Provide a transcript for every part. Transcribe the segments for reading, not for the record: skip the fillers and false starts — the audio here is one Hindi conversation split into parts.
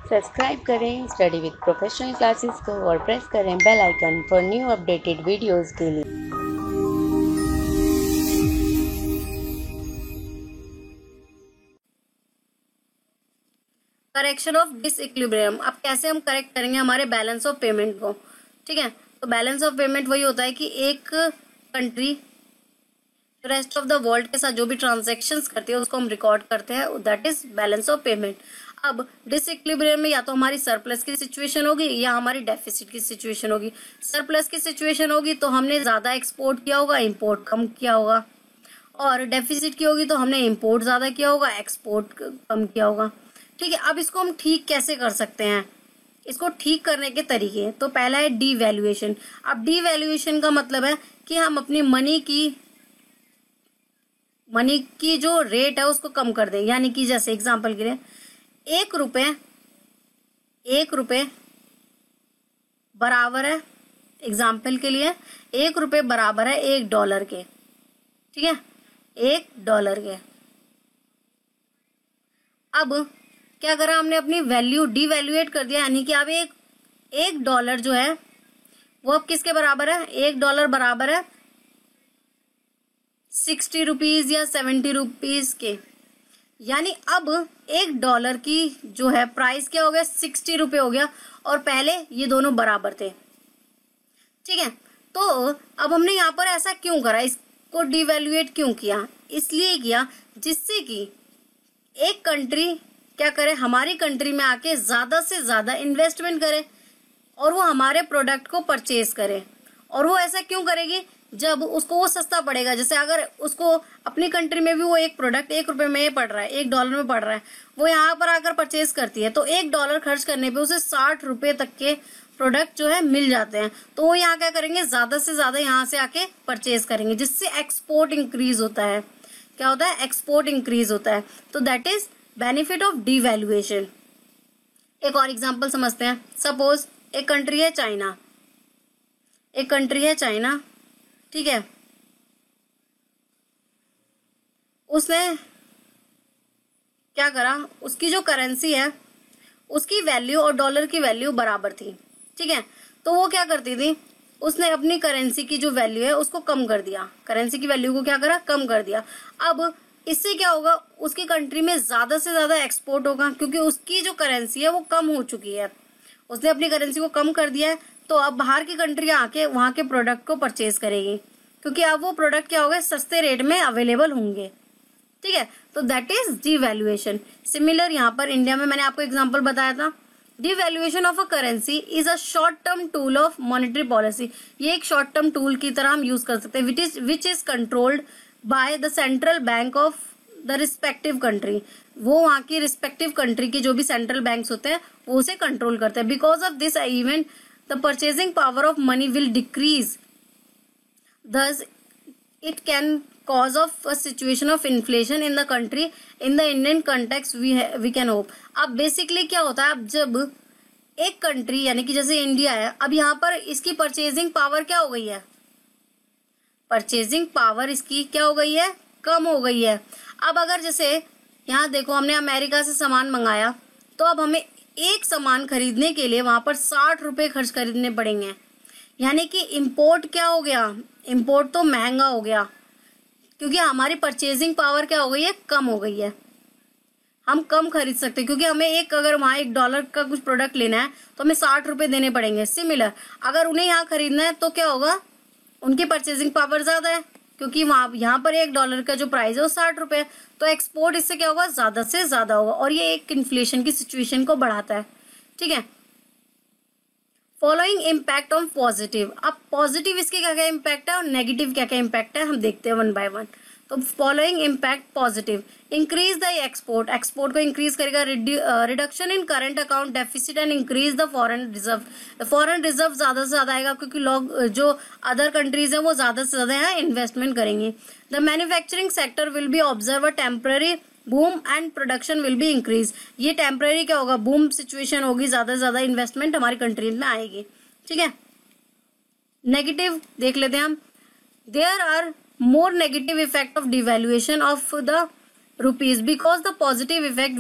सब्सक्राइब करें स्टडी विद प्रोफेशनल क्लासेस को और प्रेस करें bell icon for new updated videos के लिए। Correction of disequilibrium. अब कैसे हम करेक्ट करेंगे हमारे बैलेंस ऑफ पेमेंट को। ठीक है, तो बैलेंस ऑफ पेमेंट वही होता है कि एक country rest of the world के साथ जो भी ट्रांजैक्शंस करती है उसको हम रिकॉर्ड करते हैं, that is balance of payment. अब डिसइक्विलिब्रियम में या तो हमारी सरप्लस की सिचुएशन होगी या हमारी डेफिसिट की सिचुएशन होगी। सरप्लस की सिचुएशन होगी तो हमने ज्यादा एक्सपोर्ट किया होगा, इंपोर्ट कम किया होगा, और डेफिसिट की होगी तो हमने इंपोर्ट ज्यादा किया होगा, एक्सपोर्ट कम किया होगा। ठीक है, अब इसको हम ठीक कैसे कर सकते हैं, इसको ठीक करने के तरीके। तो पहला है डीवैल्यूएशन। अब डीवैल्यूएशन का मतलब है कि हम अपनी मनी की जो रेट है उसको कम कर दें। यानी कि जैसे एग्जांपल के लिए एक रुपए बराबर है, एग्जांपल के लिए $1 बराबर है $1 के। ठीक है, $1 के। अब क्या करा हमने, अपनी वैल्यू डीवैल्यूएट कर दिया। यानी कि अब एक डॉलर जो है वो अब किसके बराबर है, $1 बराबर है 60 रुपीज या 70 रुपीज के। यानी अब $1 की जो है प्राइस क्या हो गया, 60 रुपए हो गया, और पहले ये दोनों बराबर थे। ठीक है, तो अब हमने यहाँ पर ऐसा क्यों करा, इसको डिवैल्यूएट क्यों किया, इसलिए किया जिससे कि एक कंट्री क्या करे, हमारी कंट्री में आके ज्यादा से ज्यादा इन्वेस्टमेंट करे और वो हमारे प्रोडक्ट को परचेज करे। और वो ऐसा क्यों करेगी, जब उसको वो सस्ता पड़ेगा। जैसे अगर उसको अपनी कंट्री में भी वो एक प्रोडक्ट $1 में पड़ रहा है, $1 में पड़ रहा है, वो यहाँ पर आकर परचेज करती है तो $1 खर्च करने पे उसे 60 रुपए तक के प्रोडक्ट जो है मिल जाते हैं। तो वो यहाँ क्या करेंगे, ज्यादा से ज्यादा यहाँ से आके परचेज करेंगे, जिससे एक्सपोर्ट इंक्रीज होता है। क्या होता है, एक्सपोर्ट इंक्रीज होता है। तो that is benefit of devaluation. एक और एग्जांपल समझते हैं। सपोज एक कंट्री है चाइना, ठीक है, उसने क्या करा, उसकी जो करेंसी है उसकी वैल्यू और डॉलर की वैल्यू बराबर थी। ठीक है, तो वो क्या करती थी, उसने अपनी करेंसी की जो वैल्यू है उसको कम कर दिया, करेंसी की वैल्यू को क्या करा, कम कर दिया। अब इससे क्या होगा, उसकी कंट्री में ज्यादा से ज्यादा एक्सपोर्ट होगा, क्योंकि उसकी जो करेंसी है वो कम हो चुकी है, उसने अपनी करेंसी को कम कर दिया है। तो अब बाहर की कंट्री आके वहां के प्रोडक्ट को परचेज करेगी, क्योंकि अब वो प्रोडक्ट क्या होगा, सस्ते रेट में अवेलेबल होंगे। ठीक है, तो दैट इज डिवैल्यूएशन। सिमिलर यहाँ पर इंडिया में मैंने आपको एग्जांपल बताया था, devaluation of a currency is a short term tool of monetary policy. ये एक शॉर्ट टर्म टूल की तरह हम यूज कर सकते हैं, which is controlled by the central bank of the respective country. वो वहां की रिस्पेक्टिव कंट्री के जो भी सेंट्रल बैंक्स होते हैं वो उसे कंट्रोल करते हैं। Because of this event the purchasing power of money will decrease, thus it can cause of a situation of inflation in the country. In the Indian context we can hope। अब बेसिकली क्या होता है, अब जब एक कंट्री यानी कि जैसे इंडिया है, अब यहाँ पर इसकी परचेजिंग पावर क्या हो गई है, परचेजिंग पावर इसकी क्या हो गई है, कम हो गई है। अब अगर जैसे यहाँ देखो, हमने अमेरिका से सामान मंगाया, तो अब हमें एक सामान खरीदने के लिए वहां पर 60 रुपए खर्च खरीदने पड़ेंगे। यानी कि इंपोर्ट क्या हो गया, इंपोर्ट तो महंगा हो गया, क्योंकि हमारी परचेजिंग पावर क्या हो गई है, कम हो गई है। हम कम खरीद सकते हैं, क्योंकि हमें अगर वहां $1 का कुछ प्रोडक्ट लेना है तो हमें 60 रुपए देने पड़ेंगे। सिमिलर अगर उन्हें यहाँ खरीदना है तो क्या होगा, उनकी परचेजिंग पावर ज्यादा है, क्योंकि वहां यहाँ पर $1 का जो प्राइस है वो 60 रुपए है। तो एक्सपोर्ट इससे क्या होगा, ज्यादा से ज्यादा होगा, और ये एक इन्फ्लेशन की सिचुएशन को बढ़ाता है। ठीक है, फॉलोइंग इम्पैक्ट ऑन पॉजिटिव। अब पॉजिटिव इसके क्या क्या इम्पैक्ट है और नेगेटिव क्या क्या इम्पैक्ट है, हम देखते हैं वन बाय वन। तो following impact positive, increase the export, export को इंक्रीज करेगा, reduction in current account deficit and increase the foreign reserve. Foreign reserve ज्यादा से ज्यादा आएगा, क्योंकि लोग जो अदर कंट्रीज है वो ज्यादा से ज्यादा यहाँ इन्वेस्टमेंट करेंगे। The manufacturing sector will be observe a temporary boom and production will be increase. ये टेम्पररी क्या होगा, बूम सिचुएशन होगी, ज्यादा से ज्यादा इन्वेस्टमेंट हमारी कंट्री में आएगी। ठीक है, नेगेटिव देख लेते हैं हम। There are more negative effect of devaluation of the rupees, because the positive effect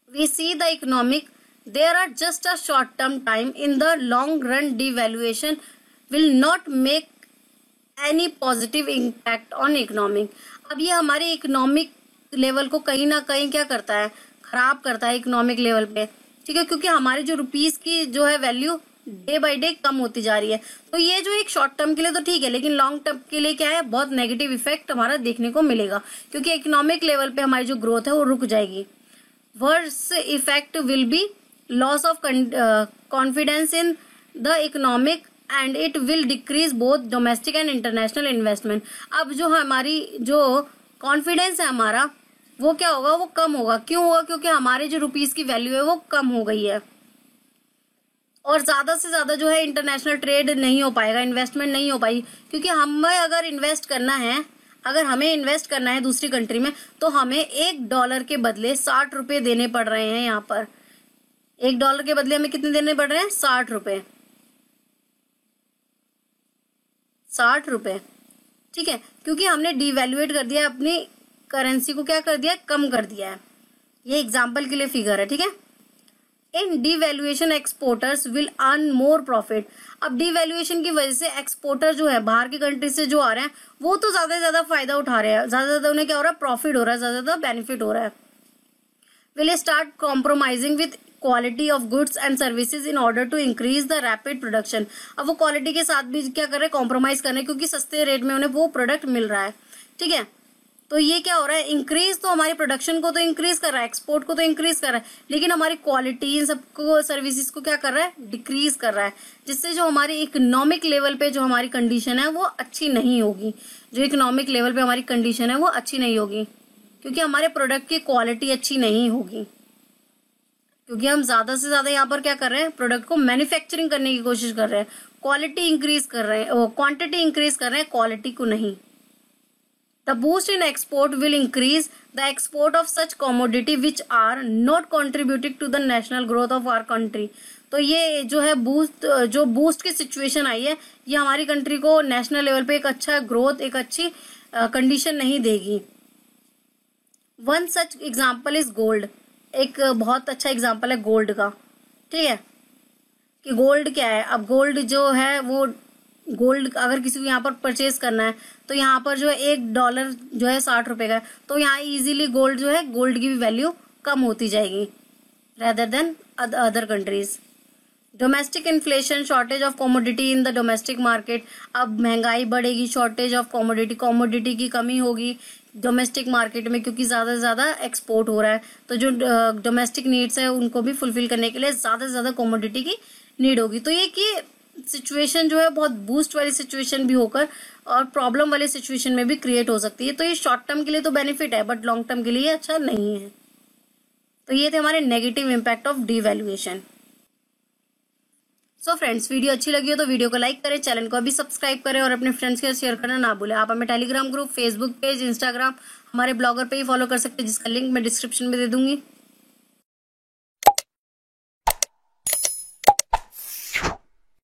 we see the economic, there are just a short term time. In the long run, devaluation will not make any positive impact on economic. अब ये हमारे इकोनॉमिक लेवल को कहीं ना कहीं क्या करता है, खराब करता है इकोनॉमिक लेवल पे, ठीक है, क्योंकि हमारी जो रुपीस की जो है वैल्यू डे बाय डे कम होती जा रही है। तो ये जो एक शॉर्ट टर्म के लिए तो ठीक है, लेकिन लॉन्ग टर्म के लिए क्या है, बहुत नेगेटिव इफेक्ट हमारा देखने को मिलेगा, क्योंकि इकोनॉमिक लेवल पे हमारी जो ग्रोथ है वो रुक जाएगी। Worse effect will be loss of confidence in the economic and it will decrease both domestic and international investment. अब जो हमारी जो कॉन्फिडेंस है हमारा, वो क्या होगा, वो कम होगा। क्यों होगा? क्योंकि हमारे जो रुपीस की वैल्यू है वो कम हो गई है, और ज्यादा से ज्यादा जो है इंटरनेशनल ट्रेड नहीं हो पाएगा, इन्वेस्टमेंट नहीं हो पाएगी, क्योंकि हमें अगर इन्वेस्ट करना है, अगर हमें इन्वेस्ट करना है दूसरी कंट्री में, तो हमें $1 के बदले 60 रुपए देने पड़ रहे हैं। यहाँ पर $1 के बदले हमें कितने देने पड़ रहे हैं? 60 रुपए, 60 रुपए, ठीक है, क्योंकि हमने डिवैल्यूएट कर दिया, अपनी करेंसी को क्या कर दिया, कम कर दिया है। ये एग्जाम्पल के लिए फिगर है, ठीक है। In devaluation exporters will earn more profit. अब डिवैल्यूएशन की वजह से एक्सपोर्टर जो है, बाहर की कंट्री से जो आ रहे हैं, वो तो ज्यादा से ज्यादा फायदा उठा रहे हैं, ज्यादा से ज्यादा उन्हें क्या हो रहा है, प्रॉफिट हो रहा है, ज्यादा से ज्यादा बेनिफिट हो रहा है। Will start compromising with quality of goods and services in order to increase the rapid production. अब वो क्वालिटी के साथ भी क्या कर रहे हैं, कॉम्प्रोमाइज कर रहे हैं, क्योंकि सस्ते रेट में उन्हें वो प्रोडक्ट मिल रहा है, ठीक है। तो ये क्या हो रहा है, इंक्रीज तो हमारी प्रोडक्शन को तो इंक्रीज कर रहा है, एक्सपोर्ट को तो इंक्रीज कर रहा है, लेकिन हमारी क्वालिटी इन सबको, सर्विसेज को क्या कर रहा है, डिक्रीज कर रहा है, जिससे जो हमारी इकोनॉमिक लेवल पे जो हमारी कंडीशन है वो अच्छी नहीं होगी। जो इकोनॉमिक लेवल पे हमारी कंडीशन है वो अच्छी नहीं होगी, क्योंकि हमारे प्रोडक्ट की क्वालिटी अच्छी नहीं होगी, क्योंकि हम ज्यादा से ज्यादा यहाँ पर क्या कर रहे हैं, प्रोडक्ट को मैन्युफैक्चरिंग करने की कोशिश कर रहे हैं, क्वालिटी इंक्रीज कर रहे हैं, क्वांटिटी इंक्रीज कर रहे हैं, क्वालिटी को नहीं। The boost in export will increase the export of such commodity which are not contributing to the national growth of our country. तो ये जो है बूस्ट की सिचुएशन आई है, ये हमारी कंट्री को नेशनल लेवल पे एक अच्छा ग्रोथ, एक अच्छी कंडीशन नहीं देगी। One such example is gold. एक बहुत अच्छा एग्जाम्पल है गोल्ड का, ठीक है, कि गोल्ड क्या है। अब गोल्ड जो है वो, गोल्ड अगर किसी को यहाँ पर परचेज करना है, तो यहाँ पर जो है $1 जो है 60 रुपए का है, तो यहाँ इजीली गोल्ड जो है, गोल्ड की भी वैल्यू कम होती जाएगी rather than other countries. Domestic inflation, shortage of commodity in the domestic market. अब महंगाई बढ़ेगी, शॉर्टेज ऑफ कॉमोडिटी की कमी होगी डोमेस्टिक मार्केट में, क्योंकि ज्यादा से ज्यादा एक्सपोर्ट हो रहा है, तो जो डोमेस्टिक नीड्स है उनको भी फुलफिल करने के लिए ज्यादा से ज्यादा कॉमोडिटी की नीड होगी। तो ये कि सिचुएशन जो है बहुत बूस्ट वाली सिचुएशन भी होकर और प्रॉब्लम वाली सिचुएशन में भी क्रिएट हो सकती है। तो ये शॉर्ट टर्म के लिए तो बेनिफिट है, बट लॉन्ग टर्म के लिए अच्छा नहीं है। तो ये थे हमारे negative impact of devaluation. So friends, video अच्छी लगी हो तो वीडियो को लाइक करें, चैनल को अभी सब्सक्राइब करें और अपने फ्रेंड्स के साथ शेयर करना ना भूलें। आप हमें Telegram group, Facebook page, Instagram, हमारे ब्लॉगर पे ही फॉलो कर सकते हैं, जिसका लिंक मैं डिस्क्रिप्शन में दे दूंगी।